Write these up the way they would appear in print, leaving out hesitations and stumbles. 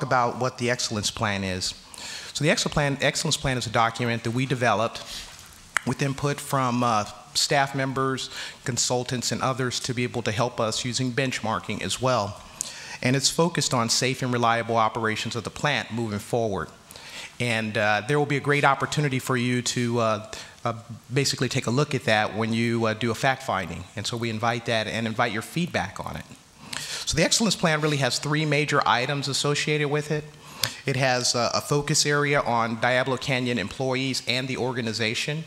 About what the excellence plan is. So the excellence plan is a document that we developed with input from staff members, consultants, and others to be able to help us using benchmarking as well. And it's focused on safe and reliable operations of the plant moving forward. And there will be a great opportunity for you to basically take a look at that when you do a fact finding. And so we invite that and invite your feedback on it. So the excellence plan really has three major items associated with it. It has a focus area on Diablo Canyon employees and the organization.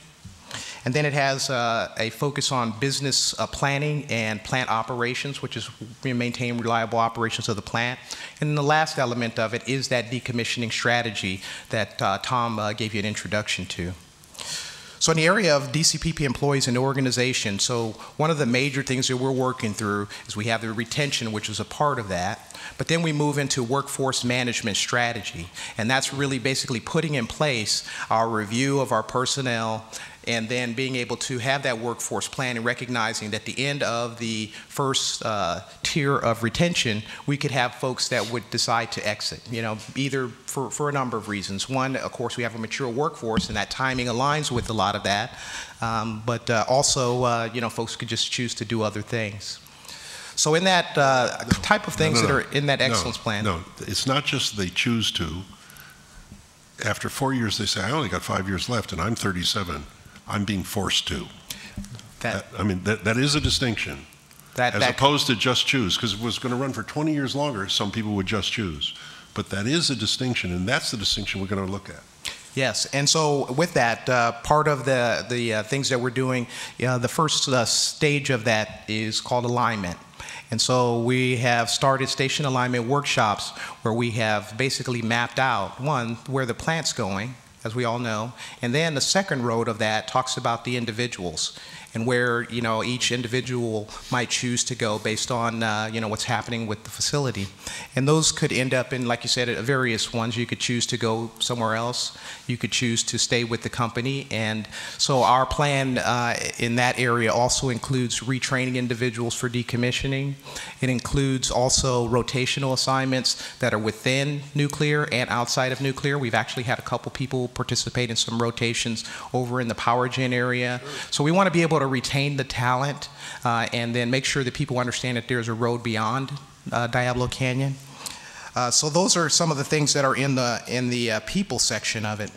And then it has a focus on business planning and plant operations, which is maintain reliable operations of the plant. And then the last element of it is that decommissioning strategy that Tom gave you an introduction to. So in the area of DCPP employees and the organization, so one of the major things that we're working through is we have the retention, which is a part of that, but then we move into workforce management strategy. And that's really basically putting in place our review of our personnel and then being able to have that workforce plan and recognizing that at the end of the first tier of retention, we could have folks that would decide to exit, either for a number of reasons. One, of course, we have a mature workforce and that timing aligns with a lot of that, but also, folks could just choose to do other things. So in that type of things that are in that excellence plan. No, it's not just they choose to. After 4 years, they say, I only got 5 years left and I'm 37. I'm being forced to. That is a distinction. As opposed to just choose, because if it was going to run for 20 years longer, some people would just choose. But that is a distinction, and that's the distinction we're going to look at. Yes, and so with that, part of the things that we're doing, the first stage of that is called alignment. And so we have started station alignment workshops where we have basically mapped out, one, where the plant's going, as we all know, and then the second road of that talks about the individuals and where each individual might choose to go based on what's happening with the facility. And those could end up in, like you said, various ones. You could choose to go somewhere else. You could choose to stay with the company. And so our plan in that area also includes retraining individuals for decommissioning. It includes also rotational assignments that are within nuclear and outside of nuclear. We've actually had a couple people participate in some rotations over in the power gen area. So we want to be able to retain the talent and then make sure that people understand that there's a road beyond Diablo Canyon. So those are some of the things that are in the people section of it.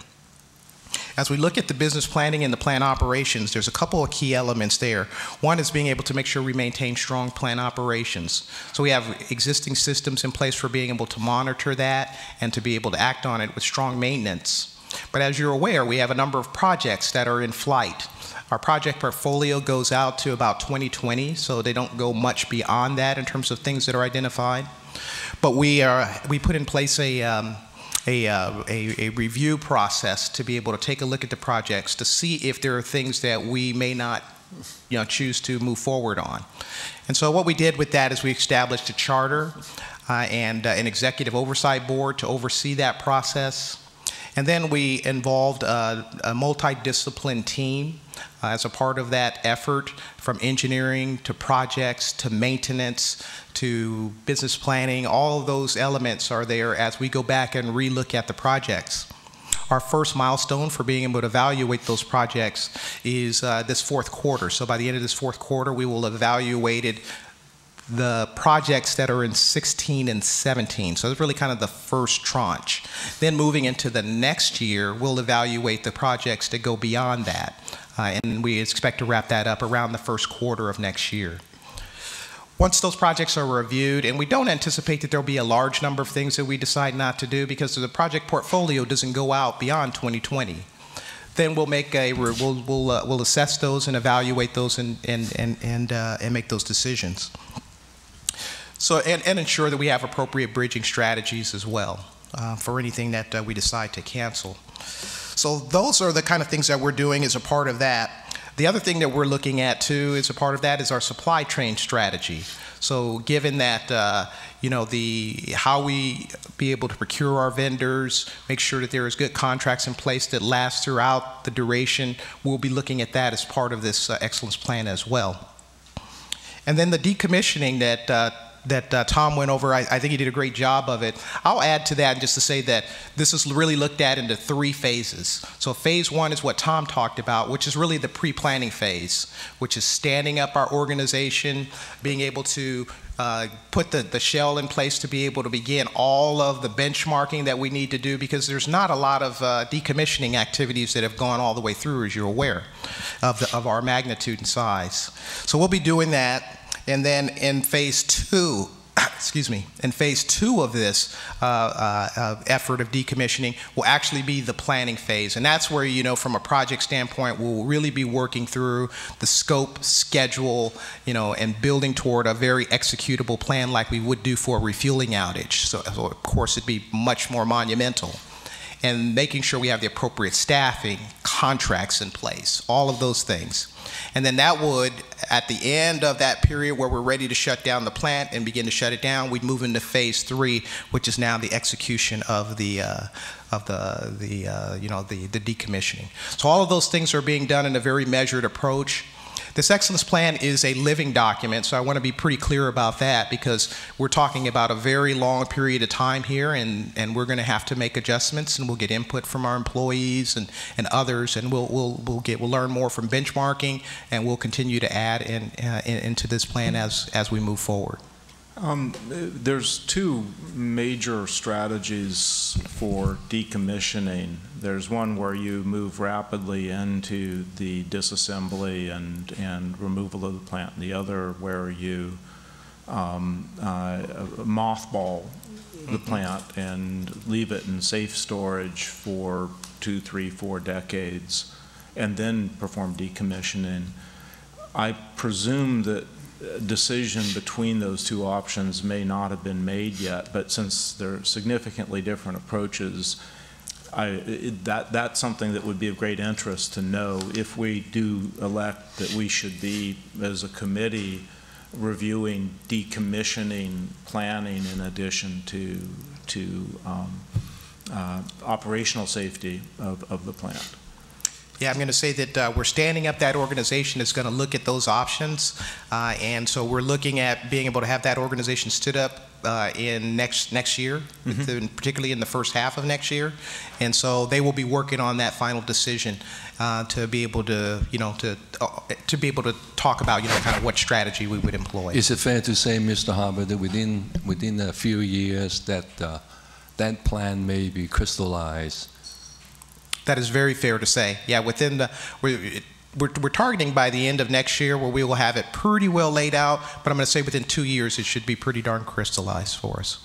As we look at the business planning and the plant operations, there's a couple of key elements there. One is being able to make sure we maintain strong plant operations. So we have existing systems in place for being able to monitor that and to be able to act on it with strong maintenance. But as you're aware, we have a number of projects that are in flight. Our project portfolio goes out to about 2020, so they don't go much beyond that in terms of things that are identified. But we put in place a review process to be able to take a look at the projects to see if there are things that we may not choose to move forward on. And so what we did with that is we established a charter and an executive oversight board to oversee that process. And then we involved a multidisciplinary team as a part of that effort, from engineering to projects to maintenance to business planning. All of those elements are there as we go back and relook at the projects. Our first milestone for being able to evaluate those projects is this fourth quarter. So by the end of this fourth quarter, we will have evaluated the projects that are in 16 and 17. So it's really kind of the first tranche. Then moving into the next year, we'll evaluate the projects that go beyond that. And we expect to wrap that up around the first quarter of next year. Once those projects are reviewed, and we don't anticipate that there'll be a large number of things that we decide not to do because the project portfolio doesn't go out beyond 2020. Then we'll make we'll assess those and evaluate those and make those decisions. So, and ensure that we have appropriate bridging strategies as well for anything that we decide to cancel. So those are the kind of things that we're doing as a part of that. The other thing that we're looking at too as a part of that is our supply chain strategy. So given that, how we be able to procure our vendors, make sure that there is good contracts in place that last throughout the duration, we'll be looking at that as part of this excellence plan as well. And then the decommissioning that Tom went over, I think he did a great job of it. I'll add to that just to say that this is really looked at into 3 phases. So phase 1 is what Tom talked about, which is really the pre-planning phase, which is standing up our organization, being able to put the shell in place to be able to begin all of the benchmarking that we need to do, because there's not a lot of decommissioning activities that have gone all the way through, as you're aware, of our magnitude and size. So we'll be doing that, and then in phase 2, in phase 2 of this effort of decommissioning will actually be the planning phase. And that's where, you know, from a project standpoint, we'll really be working through the scope, schedule, you know, and building toward a very executable plan like we would do for a refueling outage. So of course, it'd be much more monumental. And making sure we have the appropriate staffing, contracts in place, all of those things. And then that would, at the end of that period where we're ready to shut down the plant and begin to shut it down, we'd move into phase 3, which is now the execution of the decommissioning. So all of those things are being done in a very measured approach. This excellence plan is a living document, so I want to be pretty clear about that, because we're talking about a very long period of time here, and we're going to have to make adjustments, and we'll get input from our employees and others, and we'll learn more from benchmarking, and we'll continue to add into this plan as we move forward. There's 2 major strategies for decommissioning. There's one where you move rapidly into the disassembly and removal of the plant, and the other where you mothball the plant and leave it in safe storage for 2, 3, 4 decades, and then perform decommissioning. I presume that decision between those 2 options may not have been made yet, but since they're significantly different approaches, that's something that would be of great interest to know if we do elect that we should be, as a committee, reviewing decommissioning planning in addition to operational safety of the plant. Yeah, I'm going to say that we're standing up that organization that's going to look at those options, and so we're looking at being able to have that organization stood up in next year, particularly in the first half of next year, and so they will be working on that final decision to be able to, you know, to be able to talk about, you know, kind of what strategy we would employ. Is it fair to say, Mr. Harbour, that within a few years that that plan may be crystallized? That is very fair to say. Yeah, within the, we're targeting by the end of next year where we will have it pretty well laid out, but I'm going to say within 2 years it should be pretty darn crystallized for us.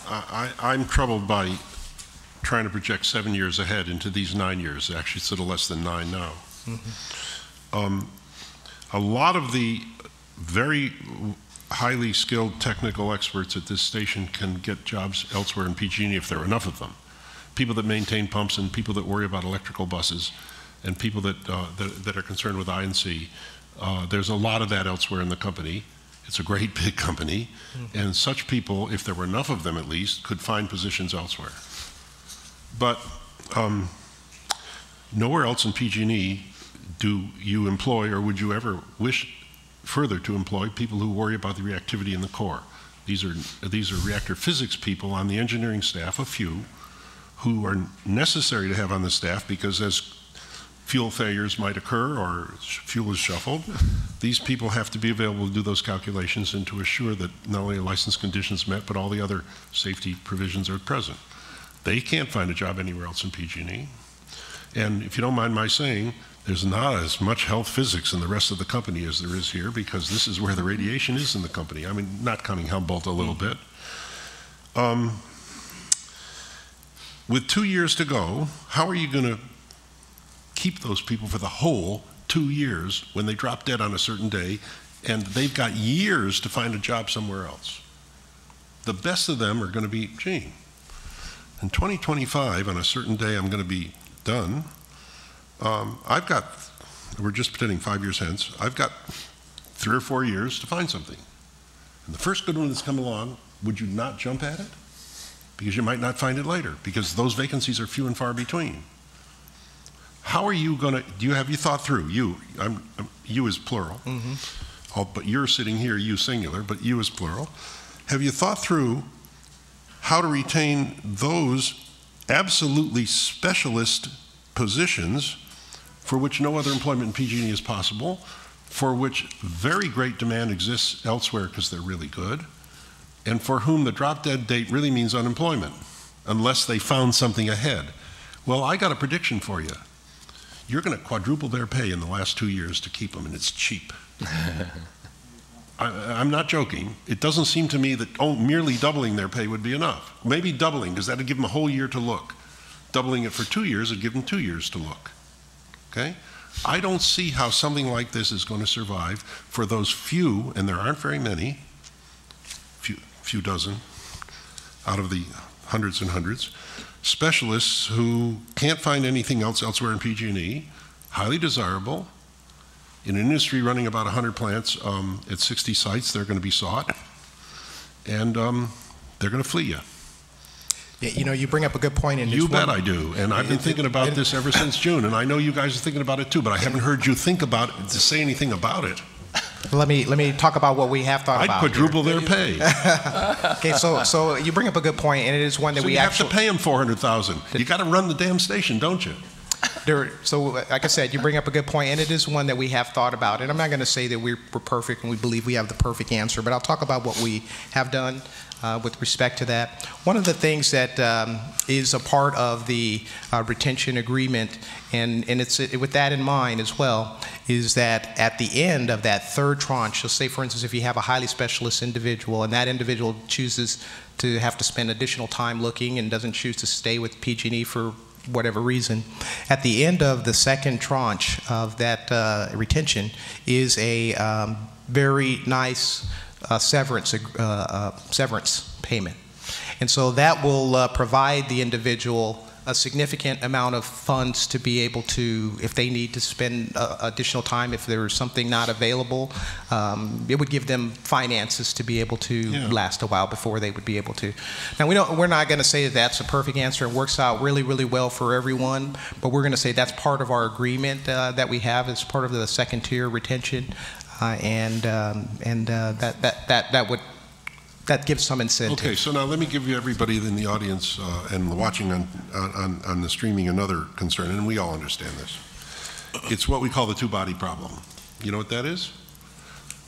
I'm troubled by trying to project 7 years ahead into these 9 years. Actually, it's a little less than 9 now. A lot of the very highly skilled technical experts at this station can get jobs elsewhere in PG&E if there are enough of them. People that maintain pumps and people that worry about electrical buses and people that are concerned with I&C. There's a lot of that elsewhere in the company. It's a great big company, and such people, if there were enough of them at least, could find positions elsewhere. But nowhere else in PG&E do you employ, or would you ever wish further to employ, people who worry about the reactivity in the core. These are reactor physics people on the engineering staff, a few, who are necessary to have on the staff because as fuel failures might occur or fuel is shuffled, these people have to be available to do those calculations and to assure that not only are license conditions met, but all the other safety provisions are present. They can't find a job anywhere else in PG&E. And if you don't mind my saying, there's not as much health physics in the rest of the company as there is here, because this is where the radiation is in the company. I mean, not counting Humboldt a little bit. With 2 years to go, how are you going to keep those people for the whole 2 years when they drop dead on a certain day and they've got years to find a job somewhere else? The best of them are going to be, gee, in 2025, on a certain day I'm going to be done. We're just pretending 5 years hence, I've got 3 or 4 years to find something. And the first good one that's come along, would you not jump at it? Because you might not find it later, because those vacancies are few and far between. how are you going to, have you thought through, you is plural, but you're sitting here, you singular, but you is plural. Have you thought through how to retain those absolutely specialist positions for which no other employment in PG&E is possible, for which very great demand exists elsewhere because they're really good, and for whom the drop-dead date really means unemployment, unless they found something ahead? Well, I got a prediction for you. You're going to quadruple their pay in the last 2 years to keep them, and it's cheap. I'm not joking. It doesn't seem to me that merely doubling their pay would be enough. Maybe doubling, because that would give them a whole year to look. Doubling it for 2 years would give them 2 years to look. Okay? I don't see how something like this is going to survive for those few, and there aren't very many, few dozen out of the hundreds and hundreds, specialists who can't find anything else elsewhere in PG&E, highly desirable. In an industry running about 100 plants at 60 sites, they're going to be sought, and they're going to flee you. Yeah, you know, you bring up a good point. And you bet I do, and I've been thinking about this ever since June, and I know you guys are thinking about it too, but I haven't heard you think about it, to say anything about it. Let me talk about what we have thought about. I'd quadruple their pay. Okay, so you bring up a good point, and it is one that so you have to pay them $400,000. You got to run the damn station, don't you? So, like I said, you bring up a good point, and it is one that we have thought about. And I'm not going to say that we're perfect and we believe we have the perfect answer, but I'll talk about what we have done with respect to that. One of the things that is a part of the retention agreement, and it's with that in mind as well, is that at the end of that third tranche, so say, for instance, if you have a highly specialist individual and that individual chooses to have to spend additional time looking and doesn't choose to stay with PG&E for whatever reason, at the end of the second tranche of that retention is a very nice severance payment. And so that will provide the individual a significant amount of funds to be able to, if they need to spend additional time, if there's something not available, it would give them finances to be able to last a while before they would be able to. Now, we're not going to say that that's a perfect answer and works out really, really well for everyone, but we're going to say that's part of our agreement that we have as part of the second tier retention, that gives some incentive. Okay, so now let me give you, everybody in the audience and watching on the streaming, another concern, and we all understand this. It's what we call the two-body problem. You know what that is?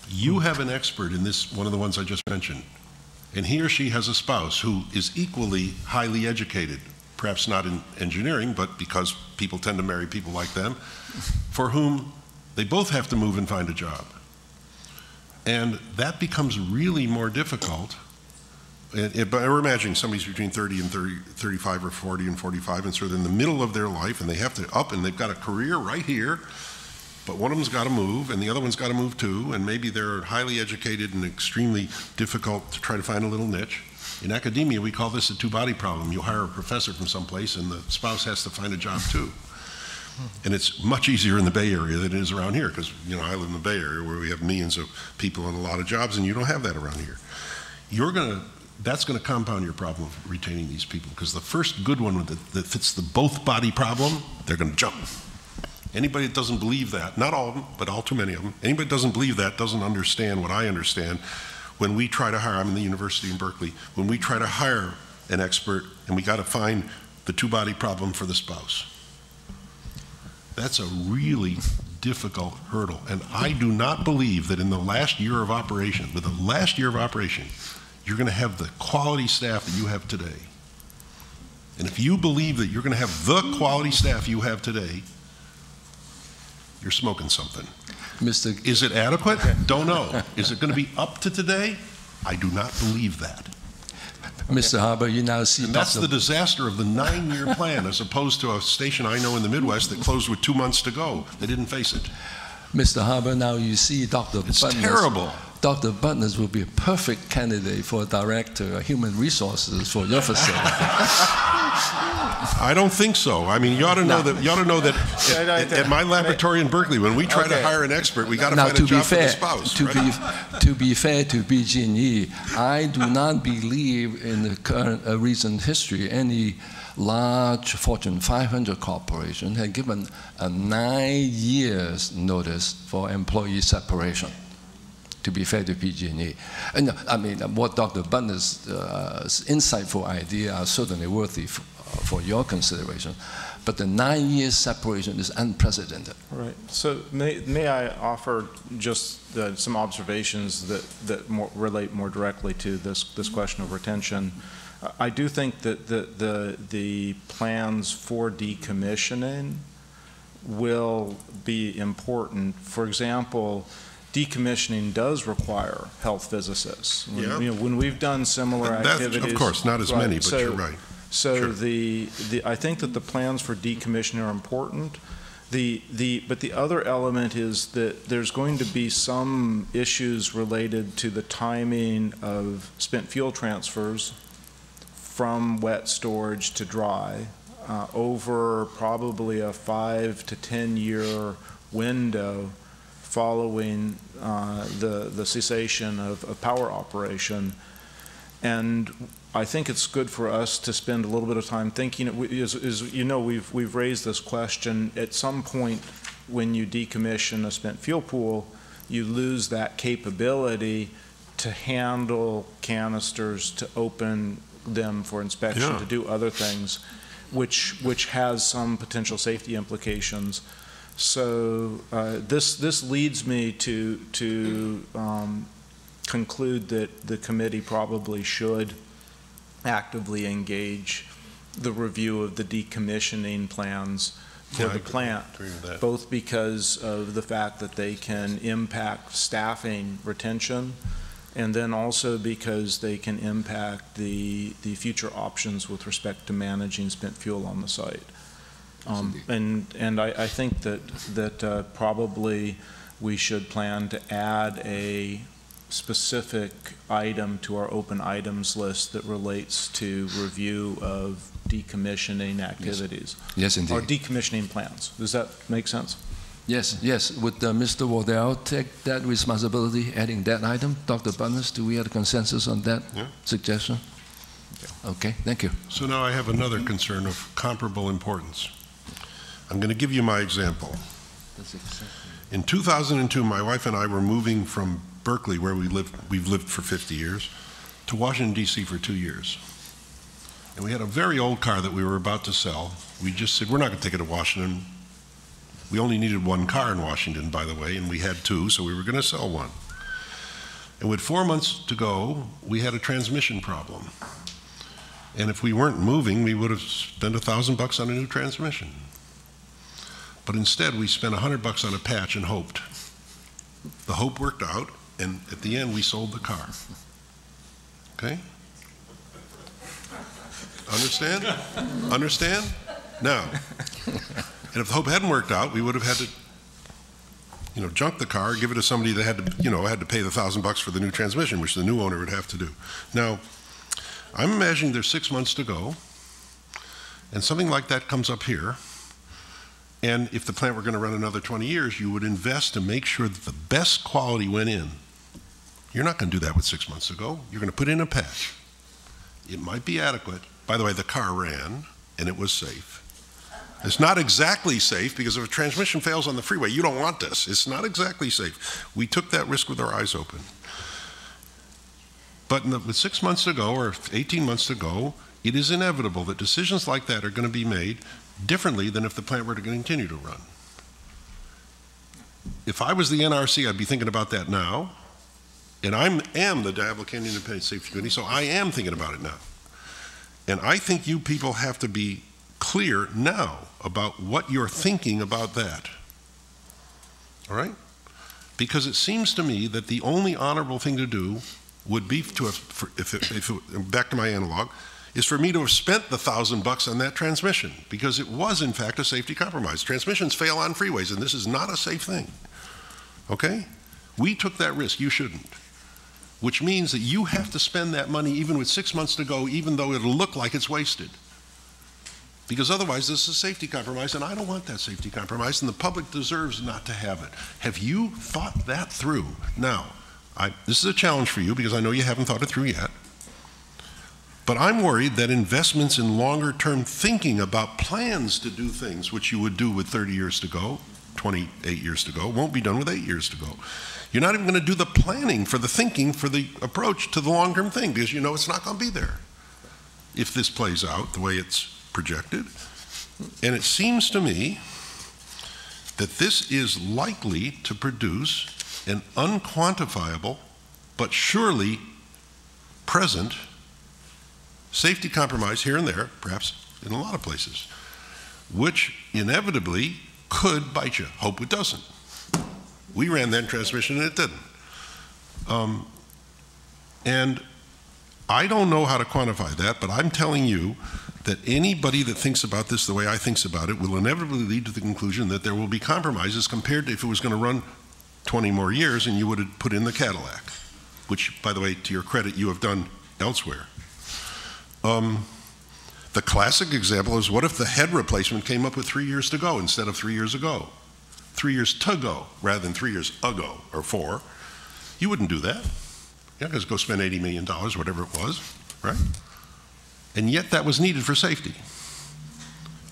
You have an expert in this, one of the ones I just mentioned, and he or she has a spouse who is equally highly educated, perhaps not in engineering, but because people tend to marry people like them, for whom they both have to move and find a job. And that becomes really more difficult. But we're imagining somebody's between 30 and 35 or 40 and 45, and sort of in the middle of their life, and they have to up, and they've got a career right here, but one of them's got to move, and the other one's got to move too, and maybe they're highly educated and extremely difficult to try to find a little niche. In academia, we call this a two-body problem. You hire a professor from someplace, and the spouse has to find a job too. And it's much easier in the Bay Area than it is around here, because, you know, I live in the Bay Area where we have millions of people and a lot of jobs, and you don't have that around here. That's going to compound your problem of retaining these people, because the first good one that fits the both body problem, they're going to jump. Anybody that doesn't believe that, not all of them, but all too many of them, anybody that doesn't believe that doesn't understand what I understand. When we try to hire, I'm in the university in Berkeley, when we try to hire an expert and we got to find the two-body problem for the spouse, that's a really difficult hurdle. And I do not believe that in the last year of operation, you're going to have the quality staff that you have today. And if you believe that you're going to have the quality staff you have today, you're smoking something. Is it adequate? Don't know. Is it going to be up to today? I do not believe that. Mr. Harbour, you now see... And that's the disaster of the 9-year plan, as opposed to a station I know in the Midwest that closed with 2 months to go. They didn't face it. Mr. Harbour, now you see Dr. It's terrible. Dr. Butler will be a perfect candidate for Director of Human Resources for your facility. I don't think so. I mean, you ought to know that. You ought to know that at my laboratory in Berkeley, when we try to hire an expert, we got to find a job for the spouse. To be fair to PG&E, I do not believe in the current recent history any large Fortune 500 corporation had given a 9 years notice for employee separation. To be fair to PG&E, and I mean, what Dr. Butler's insightful idea are certainly worthy for your consideration, but the 9 years separation is unprecedented. Right. So may I offer just some observations that relate more directly to this question of retention? I do think that the plans for decommissioning will be important. For example, decommissioning does require health physicists. Yeah. When we've done similar activities, of course, not as many, but you're right. So sure. I think that the plans for decommissioning are important. But the other element is that there's going to be some issues related to the timing of spent fuel transfers from wet storage to dry over probably a 5 to 10 year window following the cessation of power operation. And I think it's good for us to spend a little bit of time thinking. As you know, we've raised this question. At some point, when you decommission a spent fuel pool, you lose that capability to handle canisters, to open them for inspection, to do other things, which has some potential safety implications. So this leads me to conclude that the committee probably should actively engage the review of the decommissioning plans for the plant, both because of the fact that they can impact staffing retention, and then also because they can impact the future options with respect to managing spent fuel on the site. And I think that probably we should plan to add a specific item to our open items list that relates to review of decommissioning activities. Yes, indeed. Or decommissioning plans. Does that make sense? Yes, yes. Would Mr. Waddell take that responsibility, adding that item? Dr. Butler, do we have a consensus on that suggestion? Okay, thank you. So now I have another concern of comparable importance. I'm going to give you my example. In 2002, my wife and I were moving from Berkeley, where we've lived for 50 years, to Washington, D.C. for 2 years. And we had a very old car that we were about to sell. We just said, we're not going to take it to Washington. We only needed one car in Washington, by the way, and we had two, so we were going to sell one. And with 4 months to go, we had a transmission problem. And if we weren't moving, we would have spent $1,000 on a new transmission. But instead, we spent $100 on a patch and hoped. The hope worked out, and at the end, we sold the car. Okay? Understand? Understand? Now, and if the hope hadn't worked out, we would have had to, junk the car, give it to somebody that had to, had to pay the $1,000 for the new transmission, which the new owner would have to do. Now, I'm imagining there's 6 months to go, and something like that comes up here. And if the plant were going to run another 20 years, you would invest to make sure that the best quality went in. You're not going to do that with 6 months ago. You're going to put in a patch. It might be adequate. By the way, the car ran, and it was safe. It's not exactly safe, because if a transmission fails on the freeway, you don't want this. It's not exactly safe. We took that risk with our eyes open. But with 6 months to go, or 18 months to go, it is inevitable that decisions like that are going to be made differently than if the plant were to continue to run. If I was the NRC, I'd be thinking about that now. And I am the Diablo Canyon Independent Safety Committee, so I am thinking about it now. And I think you people have to be clear now about what you're thinking about that. All right? Because it seems to me that the only honorable thing to do would be to, back to my analog, is for me to have spent the $1,000 on that transmission, because it was in fact a safety compromise. Transmissions fail on freeways, and this is not a safe thing. Okay? We took that risk. You shouldn't. which means that you have to spend that money even with 6 months to go, even though it'll look like it's wasted. Because otherwise, this is a safety compromise, and I don't want that safety compromise, and the public deserves not to have it. Have you thought that through? Now, this is a challenge for you, because I know you haven't thought it through yet. But I'm worried that investments in longer-term thinking about plans to do things which you would do with 30 years to go, 28 years to go, won't be done with 8 years to go. You're not even going to do the planning for the thinking for the approach to the long-term thing, because you know it's not going to be there if this plays out the way it's projected. And it seems to me that this is likely to produce an unquantifiable but surely present safety compromise here and there, perhaps in a lot of places, which inevitably could bite you. Hope it doesn't. We ran that transmission and it didn't. And I don't know how to quantify that, but I'm telling you that anybody that thinks about this the way I think about it will inevitably lead to the conclusion that there will be compromises compared to if it was going to run 20 more years and you would have put in the Cadillac, which, by the way, to your credit, you have done elsewhere. The classic example is, what if the head replacement came up with 3 years to go instead of 3 years ago? 3 years to go rather than 3 years ago or 4. You wouldn't do that. You're not going to go spend $80 million, whatever it was, right? And yet that was needed for safety.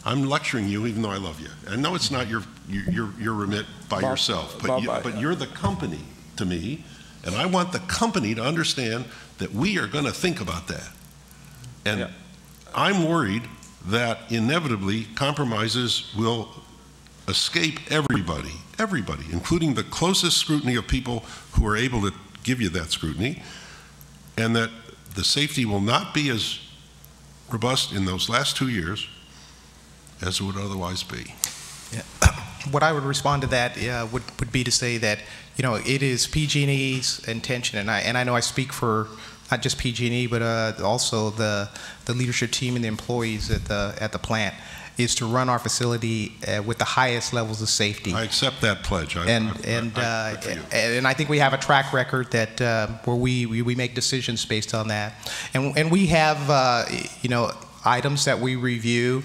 I'm lecturing you even though I love you. I know it's not your remit by yourself, but you're the company to me, and I want the company to understand that we are going to think about that. And yeah. I'm worried that inevitably compromises will escape everybody, including the closest scrutiny of people who are able to give you that scrutiny, and that the safety will not be as robust in those last 2 years as it would otherwise be. Yeah. What I would respond to that would be to say that, you know, it is PG&E's intention, and I know I speak for not just PG&E, but also the leadership team and the employees at the plant, is to run our facility with the highest levels of safety. I accept that pledge. And I think we have a track record that where we make decisions based on that, and we have you know, items that we review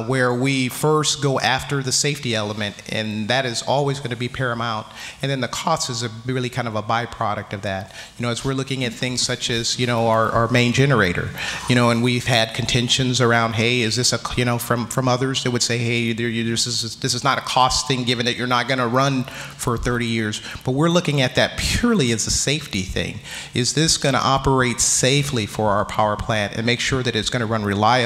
where we first go after the safety element, and that is always going to be paramount, and then the cost is really kind of a byproduct of that. You know, as we're looking at things such as, you know, our main generator, you know, and we've had contentions around, hey, is this a, you know, from others that would say, hey, this is not a cost thing given that you're not going to run for 30 years, but we're looking at that purely as a safety thing. Is this going to operate safely for our power plant and make sure that it's going to run reliable,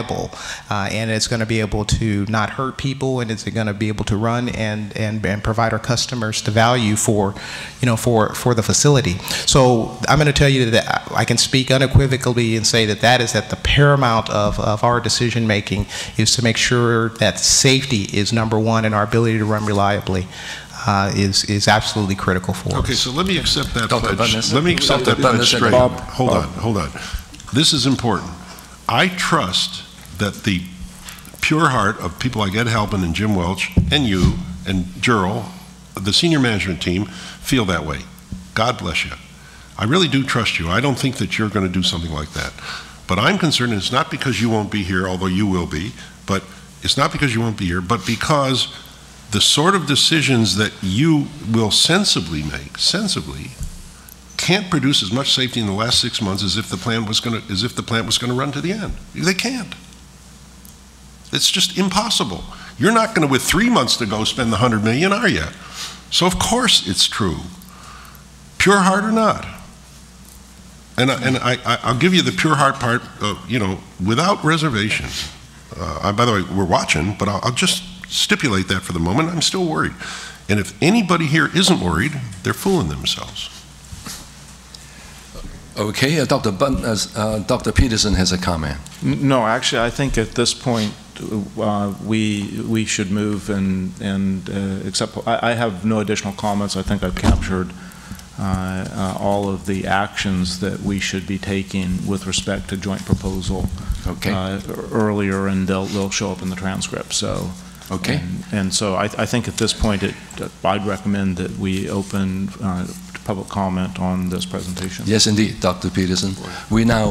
and it's going to be able to not hurt people, and it's going to be able to run and provide our customers the value for, you know, for the facility. So I'm going to tell you that I can speak unequivocally and say that that is at the paramount of our decision making, is to make sure that safety is number one, and our ability to run reliably is absolutely critical for us. Okay, so let me accept that pledge. Let me accept that pledge straight. Hold on. This is important. I trust that the pure heart of people like Ed Halpin and Jim Welch and you and Gerald, the senior management team, feel that way. God bless you. I really do trust you. I don't think that you're going to do something like that. But I'm concerned, and it's not because you won't be here, although you will be, but it's not because you won't be here, but because the sort of decisions that you will sensibly make, can't produce as much safety in the last 6 months as if the plant was going to run to the end. They can't. It's just impossible. You're not going to, with 3 months to go, spend the $100 million, are you? So of course it's true, pure heart or not. And I'll give you the pure heart part, you know, without reservation. By the way, we're watching, but I'll just stipulate that for the moment. I'm still worried. And if anybody here isn't worried, they're fooling themselves. Okay, Dr. Peterson has a comment. No, actually, I think at this point we should move and accept. I have no additional comments. I think I've captured all of the actions that we should be taking with respect to joint proposal earlier, and they'll show up in the transcript. So. Okay. And so I think at this point I'd recommend that we open public comment on this presentation? Yes, indeed, Dr. Peterson. We now